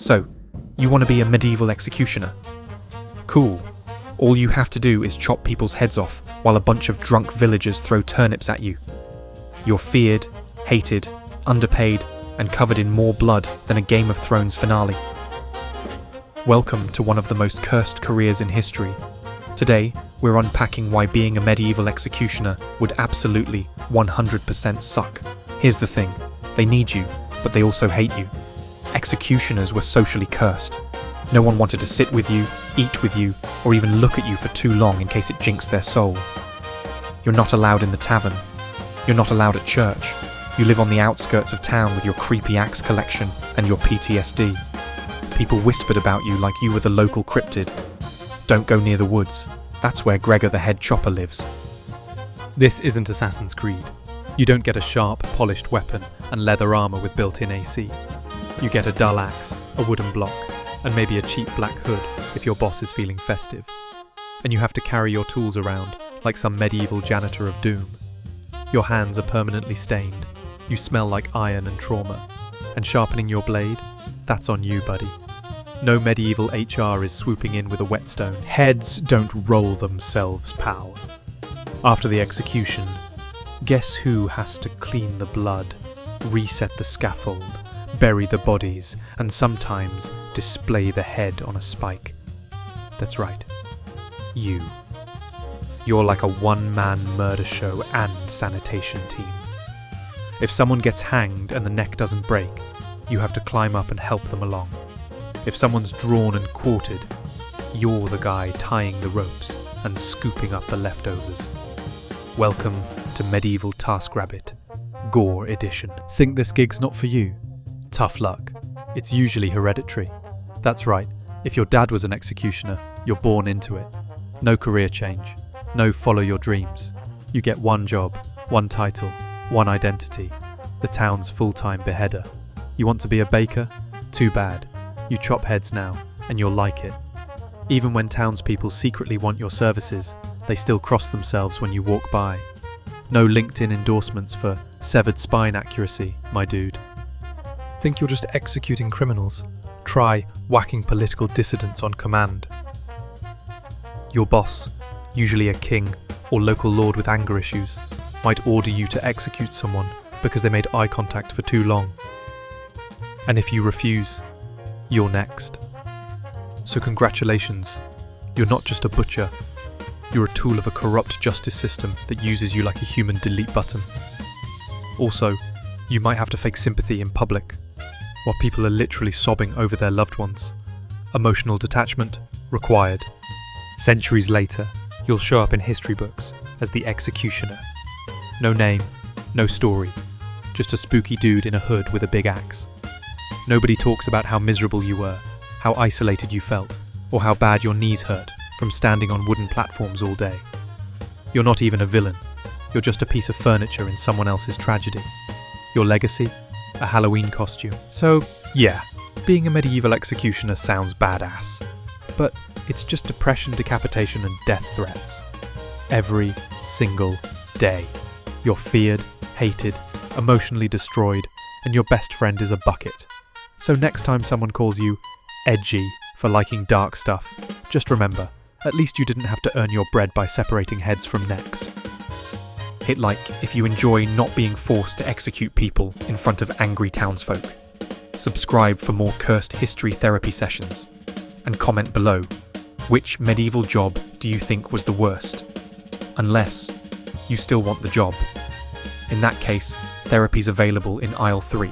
So, you want to be a medieval executioner? Cool. All you have to do is chop people's heads off while a bunch of drunk villagers throw turnips at you. You're feared, hated, underpaid, and covered in more blood than a Game of Thrones finale. Welcome to one of the most cursed careers in history. Today, we're unpacking why being a medieval executioner would absolutely 100% suck. Here's the thing, they need you, but they also hate you. Executioners were socially cursed. No one wanted to sit with you, eat with you, or even look at you for too long in case it jinxed their soul. You're not allowed in the tavern. You're not allowed at church. You live on the outskirts of town with your creepy axe collection and your PTSD. People whispered about you like you were the local cryptid. Don't go near the woods. That's where Gregor the head chopper lives. This isn't Assassin's Creed. You don't get a sharp, polished weapon and leather armour with built-in AC. You get a dull axe, a wooden block, and maybe a cheap black hood if your boss is feeling festive. And you have to carry your tools around like some medieval janitor of doom. Your hands are permanently stained. You smell like iron and trauma. And sharpening your blade? That's on you, buddy. No medieval HR is swooping in with a whetstone. Heads don't roll themselves, pal. After the execution, guess who has to clean the blood, reset the scaffold, bury the bodies, and sometimes display the head on a spike? That's right. You. You're like a one-man murder show and sanitation team. If someone gets hanged and the neck doesn't break, you have to climb up and help them along. If someone's drawn and quartered, you're the guy tying the ropes and scooping up the leftovers. Welcome to Medieval TaskRabbit, Gore Edition. Think this gig's not for you? Tough luck. It's usually hereditary. That's right, if your dad was an executioner, you're born into it. No career change, no follow your dreams. You get one job, one title, one identity, the town's full-time beheader. You want to be a baker? Too bad. You chop heads now, and you'll like it. Even when townspeople secretly want your services, they still cross themselves when you walk by. No LinkedIn endorsements for severed spine accuracy, my dude. Think you're just executing criminals? Try whacking political dissidents on command. Your boss, usually a king or local lord with anger issues, might order you to execute someone because they made eye contact for too long. And if you refuse, you're next. So congratulations, you're not just a butcher, you're a tool of a corrupt justice system that uses you like a human delete button. Also, you might have to fake sympathy in public, while people are literally sobbing over their loved ones. Emotional detachment required. Centuries later, you'll show up in history books as the executioner. No name, no story, just a spooky dude in a hood with a big axe. Nobody talks about how miserable you were, how isolated you felt, or how bad your knees hurt from standing on wooden platforms all day. You're not even a villain, you're just a piece of furniture in someone else's tragedy. Your legacy? A Halloween costume. So, yeah, being a medieval executioner sounds badass. But it's just depression, decapitation, and death threats. Every single day. You're feared, hated, emotionally destroyed, and your best friend is a bucket. So next time someone calls you edgy for liking dark stuff, just remember, at least you didn't have to earn your bread by separating heads from necks. Hit like if you enjoy not being forced to execute people in front of angry townsfolk. Subscribe for more cursed history therapy sessions. And comment below, which medieval job do you think was the worst? Unless you still want the job. In that case, therapy's available in aisle 3.